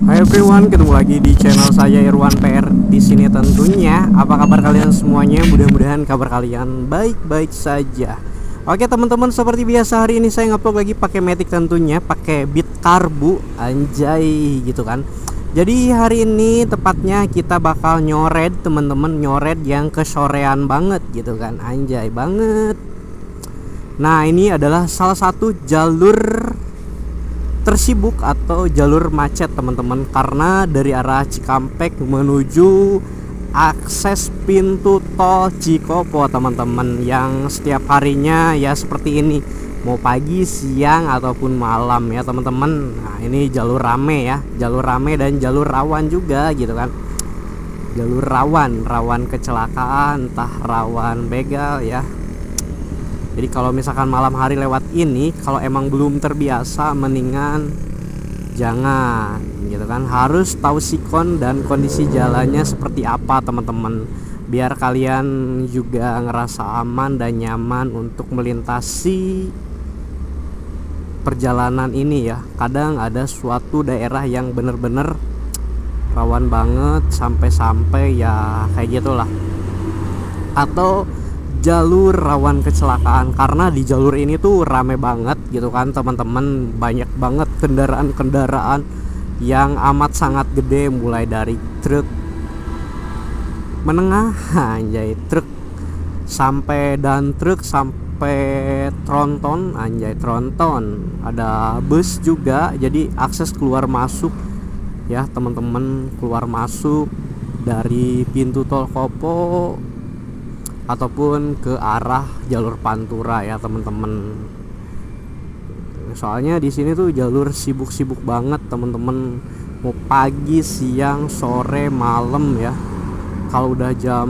Hai everyone, ketemu lagi di channel saya Irwan PR. Di sini tentunya, apa kabar kalian semuanya? Mudah-mudahan kabar kalian baik-baik saja. Oke teman-teman, seperti biasa hari ini saya ngupload lagi pakai Matic tentunya, pakai Beat Karbu, anjay gitu kan. Jadi hari ini tepatnya kita bakal nyoret teman-teman, nyoret yang kesorean banget gitu kan, anjay banget. Nah ini adalah salah satu jalur tersibuk atau jalur macet teman-teman, karena dari arah Cikampek menuju akses pintu tol Cikopo teman-teman, yang setiap harinya ya seperti ini, mau pagi, siang ataupun malam ya teman-teman. Nah ini jalur rame ya, jalur rame dan jalur rawan juga gitu kan, jalur rawan kecelakaan, entah rawan begal ya. Jadi kalau misalkan malam hari lewat ini, kalau emang belum terbiasa, mendingan jangan gitu kan. Harus tahu sikon dan kondisi jalannya seperti apa teman-teman, biar kalian juga ngerasa aman dan nyaman untuk melintasi perjalanan ini ya. Kadang ada suatu daerah yang bener-bener rawan banget, sampai-sampai ya kayak gitulah, atau jalur rawan kecelakaan, karena di jalur ini tuh rame banget gitu kan teman-teman. Banyak banget kendaraan-kendaraan yang amat sangat gede, mulai dari truk menengah, anjay, truk sampai dan truk sampai tronton, anjay tronton, ada bus juga. Jadi akses keluar masuk ya teman-teman, keluar masuk dari pintu tol Kopo ataupun ke arah jalur Pantura ya teman-teman. Soalnya di sini tuh jalur sibuk-sibuk banget teman-teman, mau pagi, siang, sore, malam ya. Kalau udah jam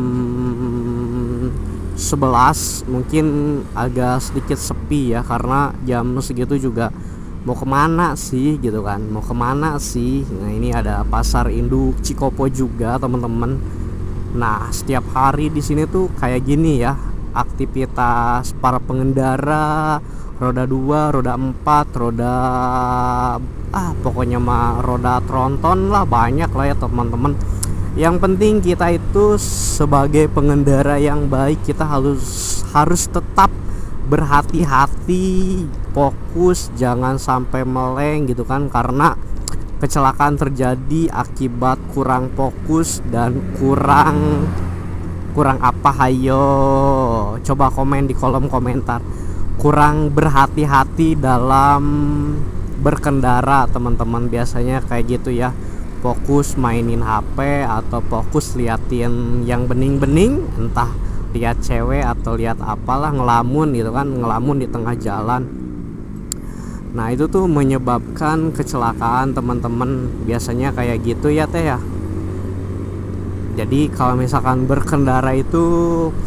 11 mungkin agak sedikit sepi ya, karena jam segitu juga mau kemana sih gitu kan, mau kemana sih. Nah ini ada pasar induk Cikopo juga teman-teman. Nah, setiap hari di sini tuh kayak gini ya, aktivitas para pengendara roda 2, roda 4, roda pokoknya mah roda tronton lah, banyak lah ya teman-teman. Yang penting kita itu sebagai pengendara yang baik, kita harus tetap berhati-hati, fokus, jangan sampai meleng gitu kan, karena kecelakaan terjadi akibat kurang fokus dan kurang apa, hayo coba komen di kolom komentar. Kurang berhati-hati dalam berkendara teman-teman, biasanya kayak gitu ya, fokus mainin HP atau fokus liatin yang bening-bening, entah lihat cewek atau lihat apalah, ngelamun gitu kan, ngelamun di tengah jalan. Nah itu tuh menyebabkan kecelakaan teman-teman, biasanya kayak gitu ya teh ya. Jadi kalau misalkan berkendara itu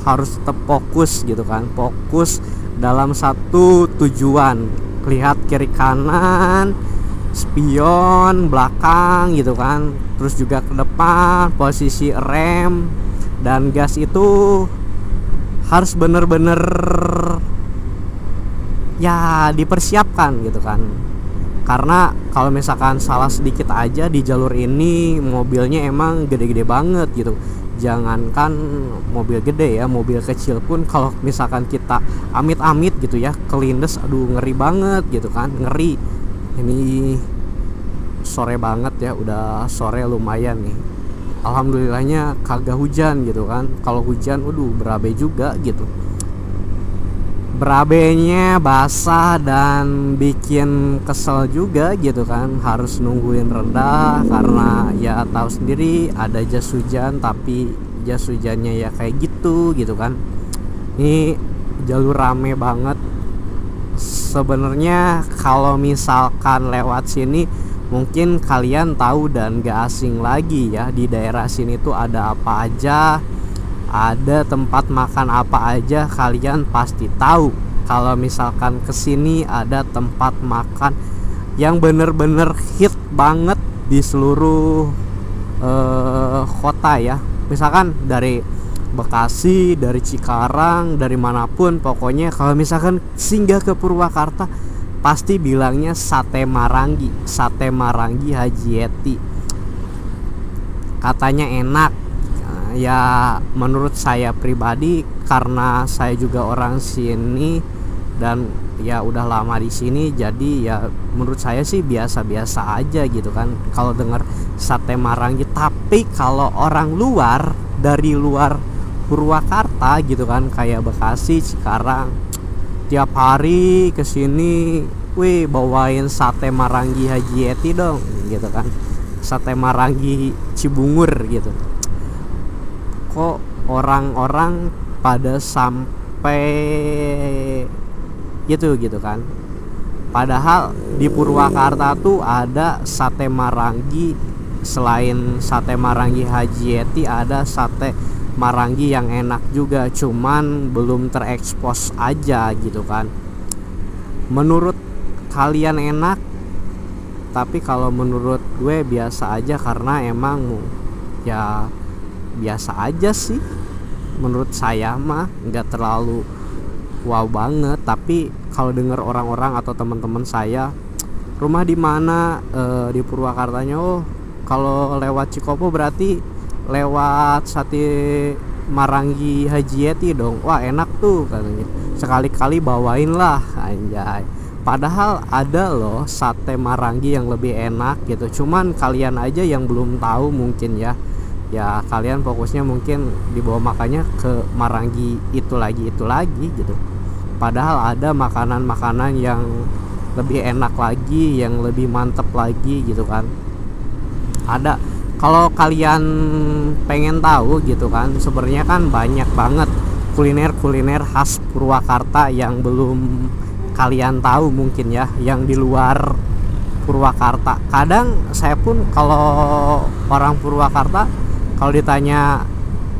harus tetap fokus gitu kan, fokus dalam satu tujuan, lihat kiri kanan, spion belakang gitu kan, terus juga ke depan, posisi rem dan gas itu harus bener-bener ya dipersiapkan gitu kan. Karena kalau misalkan salah sedikit aja di jalur ini, mobilnya emang gede-gede banget gitu. Jangankan mobil gede ya, mobil kecil pun kalau misalkan kita amit-amit gitu ya kelindes, aduh ngeri banget gitu kan, ngeri. Ini sore banget ya, udah sore lumayan nih. Alhamdulillahnya kagak hujan gitu kan. Kalau hujan waduh berabe juga gitu, berabenya basah dan bikin kesel juga gitu kan. Harus nungguin rendah, karena ya tahu sendiri ada jas hujan, tapi jas hujannya ya kayak gitu kan. Ini jalur rame banget sebenarnya. Kalau misalkan lewat sini mungkin kalian tahu dan gak asing lagi ya, di daerah sini tuh ada apa aja, ada tempat makan apa aja, kalian pasti tahu. Kalau misalkan kesini ada tempat makan yang bener-bener hit banget di seluruh kota ya. Misalkan dari Bekasi, dari Cikarang, dari manapun, pokoknya kalau misalkan singgah ke Purwakarta pasti bilangnya sate Marangi Haji Yeti. katanya enak. Ya menurut saya pribadi, karena saya juga orang sini dan ya udah lama di sini, jadi ya menurut saya sih biasa-biasa aja gitu kan kalau dengar sate Marangi. Tapi kalau orang luar, dari luar Purwakarta gitu kan, kayak Bekasi, Cikarang, tiap hari kesini, wih bawain sate Marangi Haji Eti dong gitu kan, sate Marangi Cibungur gitu. Kok orang-orang pada sampai gitu kan, padahal di Purwakarta tuh ada sate Marangi. Selain sate Marangi Haji Eti, ada sate Marangi yang enak juga, cuman belum terekspos aja gitu kan. Menurut kalian enak, tapi kalau menurut gue biasa aja, karena emang ya biasa aja sih. Menurut saya mah nggak terlalu wow banget. Tapi kalau denger orang-orang atau teman-teman saya, rumah di mana, di Purwakartanya, oh kalau lewat Cikopo berarti lewat sate Marangi Haji Eti dong, wah enak tuh katanya, sekali-kali bawain lah anjay. Padahal ada loh sate Marangi yang lebih enak gitu, cuman kalian aja yang belum tahu mungkin ya. Ya kalian fokusnya mungkin dibawa makannya ke Marangi itu lagi gitu. Padahal ada makanan-makanan yang lebih enak lagi, yang lebih mantep lagi gitu kan. Ada. Kalau kalian pengen tahu gitu kan, sebenarnya kan banyak banget kuliner-kuliner khas Purwakarta yang belum kalian tahu mungkin ya, yang di luar Purwakarta. Kadang saya pun kalau orang Purwakarta, kalau ditanya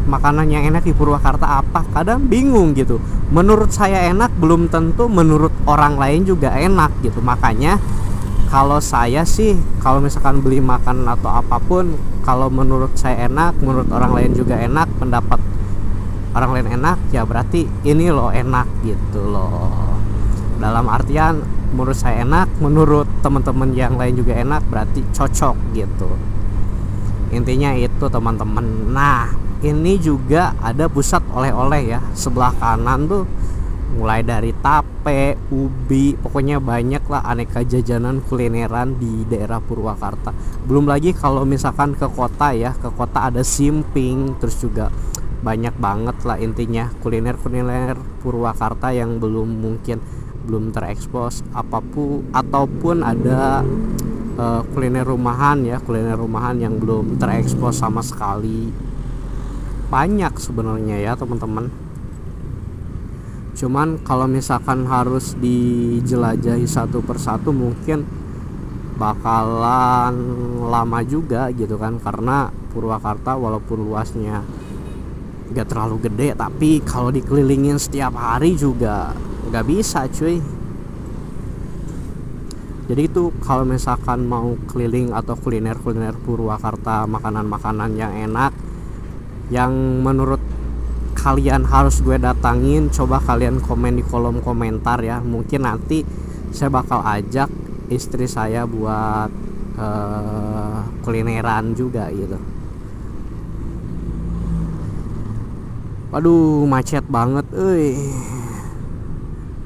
makanan yang enak di Purwakarta apa, kadang bingung gitu. Menurut saya enak belum tentu menurut orang lain juga enak gitu. Makanya kalau saya sih, kalau misalkan beli makanan atau apapun, kalau menurut saya enak, menurut orang lain juga enak, pendapat orang lain enak, ya berarti ini loh enak gitu loh. Dalam artian menurut saya enak, menurut teman-teman yang lain juga enak, berarti cocok gitu. Intinya itu teman-teman. Nah ini juga ada pusat oleh-oleh ya, sebelah kanan tuh mulai dari tape, ubi, pokoknya banyak lah aneka jajanan kulineran di daerah Purwakarta. Belum lagi kalau misalkan ke kota ya, ke kota ada simping, terus juga banyak banget lah intinya kuliner-kuliner Purwakarta yang belum terekspos ataupun ada kuliner rumahan yang belum terekspos sama sekali. Banyak sebenarnya ya teman-teman. Cuman kalau misalkan harus dijelajahi satu persatu mungkin bakalan lama juga gitu kan, karena Purwakarta walaupun luasnya gak terlalu gede, tapi kalau dikelilingin setiap hari juga gak bisa cuy. Jadi itu kalau misalkan mau keliling atau kuliner Purwakarta, makanan-makanan yang enak yang menurut kalian harus gue datangin, coba kalian komen di kolom komentar ya. Mungkin nanti saya bakal ajak istri saya buat kulineran juga gitu. Waduh macet banget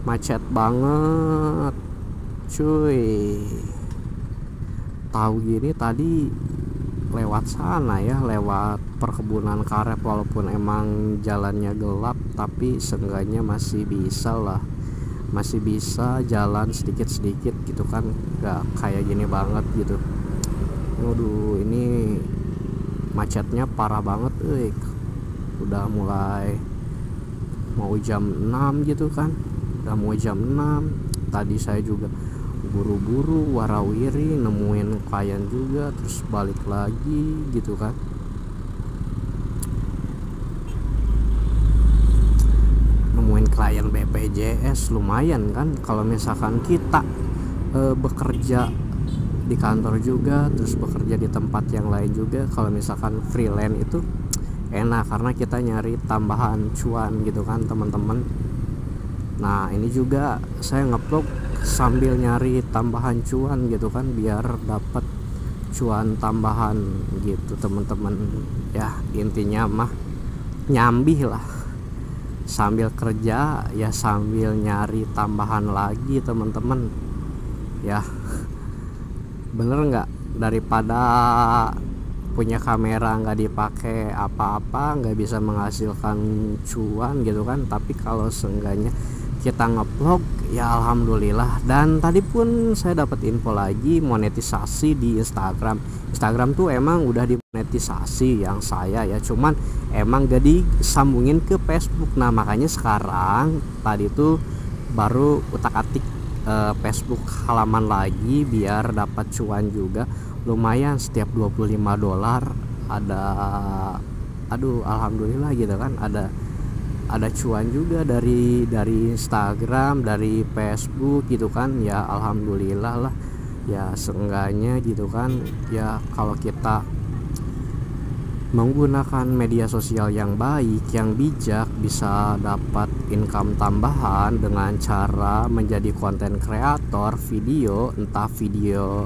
macet banget cuy. Tahu gini tadi lewat sana ya, lewat perkebunan karet, walaupun emang jalannya gelap, tapi seenggaknya masih bisa jalan sedikit-sedikit gitu kan, gak kayak gini banget gitu. Waduh ini macetnya parah banget udah mulai mau jam 6 gitu kan, udah mau jam 6. Tadi saya juga buru-buru warawiri nemuin klien juga, terus balik lagi gitu kan. Nemuin klien BPJS lumayan kan, kalau misalkan kita bekerja di kantor juga, terus bekerja di tempat yang lain juga. Kalau misalkan freelance itu enak karena kita nyari tambahan cuan gitu kan teman-teman. Nah ini juga saya ngevlog sambil nyari tambahan cuan gitu kan, biar dapat cuan tambahan gitu teman-teman ya. Intinya mah nyambih lah, sambil kerja ya sambil nyari tambahan lagi teman-teman ya. Bener nggak, daripada punya kamera nggak dipakai apa-apa, nggak bisa menghasilkan cuan gitu kan. Tapi kalau seenggaknya kita ngevlog ya alhamdulillah. Dan tadi pun saya dapat info lagi monetisasi di Instagram tuh emang udah dimonetisasi yang saya ya, cuman emang gak disambungin ke Facebook. Nah makanya sekarang tadi tuh baru utak-atik Facebook halaman lagi biar dapat cuan juga lumayan. Setiap $25 ada, aduh alhamdulillah gitu kan, ada cuan juga dari Instagram, dari Facebook gitu kan ya. Alhamdulillah lah ya, seenggaknya gitu kan ya. Kalau kita menggunakan media sosial yang baik, yang bijak, bisa dapat income tambahan dengan cara menjadi konten kreator video, entah video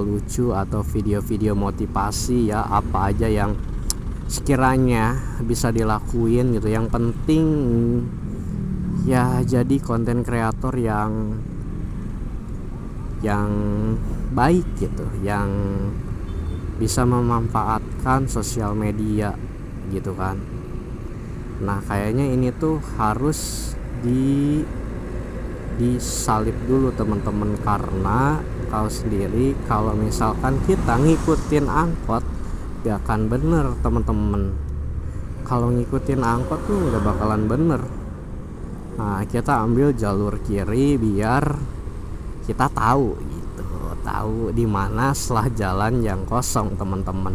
lucu atau video motivasi ya, apa aja yang sekiranya bisa dilakuin gitu. Yang penting ya jadi konten kreator yang baik gitu, yang bisa memanfaatkan sosial media gitu kan. Nah kayaknya ini tuh harus disalib dulu teman-teman, karena tahu sendiri kalau misalkan kita ngikutin angkot gak akan bener teman-teman. Kalau ngikutin angkot tuh gak bakalan bener. Nah kita ambil jalur kiri biar kita tahu gitu, tahu di mana setelah jalan yang kosong teman-teman.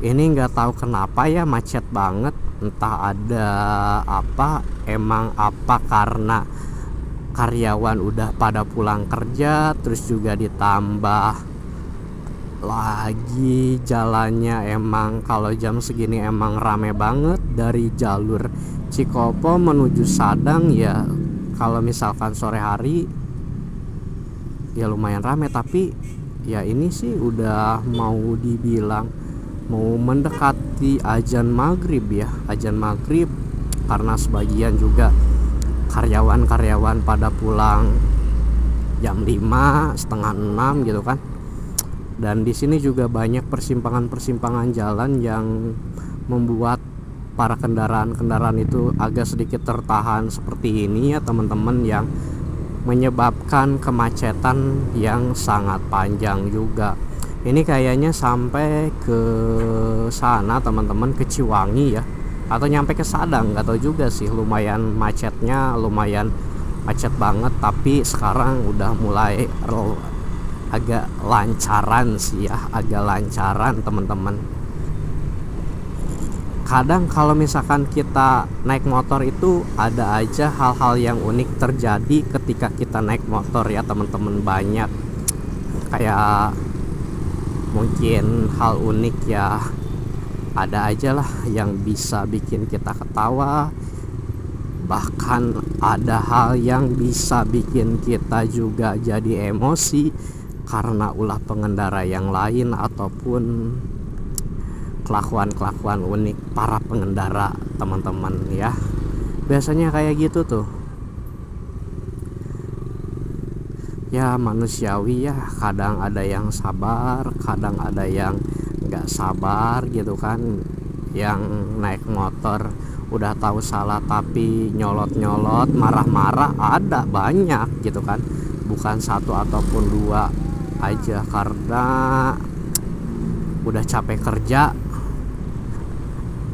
Ini nggak tahu kenapa ya macet banget, entah ada apa, emang apa karena karyawan udah pada pulang kerja, terus juga ditambah lagi jalannya emang kalau jam segini emang rame banget. Dari jalur Cikopo menuju Sadang ya, kalau misalkan sore hari ya lumayan rame. Tapi ya ini sih udah mau dibilang mau mendekati azan maghrib ya, azan maghrib, karena sebagian juga karyawan pada pulang jam 5, setengah 6 gitu kan. Dan di sini juga banyak persimpangan jalan yang membuat para kendaraan itu agak sedikit tertahan seperti ini ya teman-teman, yang menyebabkan kemacetan yang sangat panjang juga. Ini kayaknya sampai ke sana teman-teman, ke Ciwangi ya, atau nyampe ke Sadang, nggak tahu juga sih. Lumayan macetnya, lumayan macet banget. Tapi sekarang udah mulai agak lancaran sih ya, agak lancaran teman-teman. Kadang kalau misalkan kita naik motor itu ada aja hal-hal yang unik terjadi ketika kita naik motor ya teman-teman. Banyak kayak mungkin hal unik ya, ada aja lah yang bisa bikin kita ketawa. Bahkan ada hal yang bisa bikin kita juga jadi emosi karena ulah pengendara yang lain ataupun kelakuan unik para pengendara teman-teman ya. Biasanya kayak gitu tuh ya, manusiawi ya. Kadang ada yang sabar, kadang ada yang nggak sabar gitu kan. Yang naik motor udah tahu salah tapi nyolot marah-marah ada banyak gitu kan, bukan satu ataupun dua aja. Karena udah capek kerja,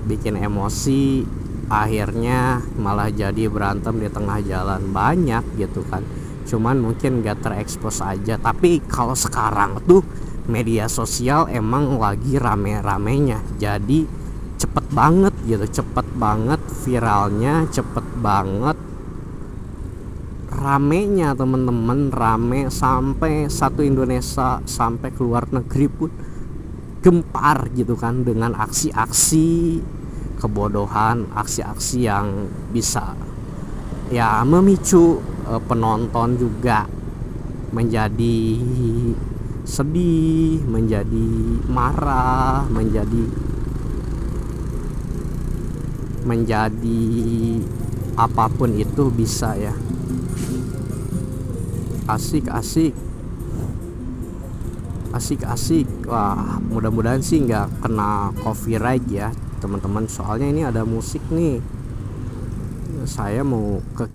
bikin emosi, akhirnya malah jadi berantem di tengah jalan. Banyak gitu kan, cuman mungkin gak terekspos aja. Tapi kalau sekarang tuh media sosial emang lagi rame-ramenya, jadi cepet banget gitu, cepet banget viralnya, cepet banget ramenya temen-temen. Rame sampai satu Indonesia, sampai ke luar negeri pun gempar gitu kan dengan aksi-aksi kebodohan, aksi-aksi yang bisa ya memicu penonton juga menjadi sedih, menjadi marah, menjadi apapun itu bisa ya. Asik. Wah, mudah-mudahan sih nggak kena copyright ya teman-teman, soalnya ini ada musik nih. Saya mau ke